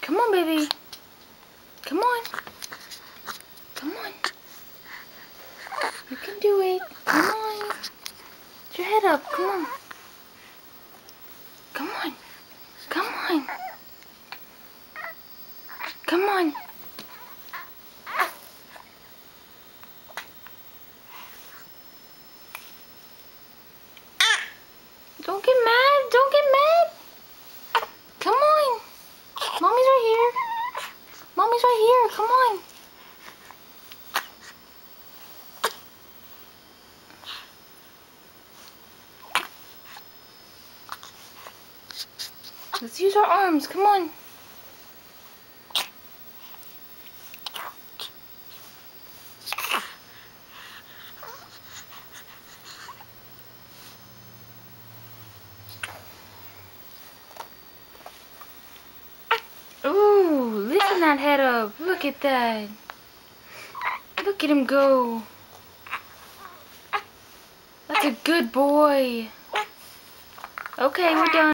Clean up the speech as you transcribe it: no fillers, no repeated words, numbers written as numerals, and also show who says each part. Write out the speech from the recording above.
Speaker 1: Come on, baby. Come on. Come on. You can do it. Come on. Put your head up. Come on. Come on. Come on. Come on. Don't get mad. Don't get mad. Come on. Mommy's right here. Mommy's right here. Come on. Let's use our arms. Come on. Ooh, lifting that head up. Look at that. Look at him go. That's a good boy. Okay, we're done.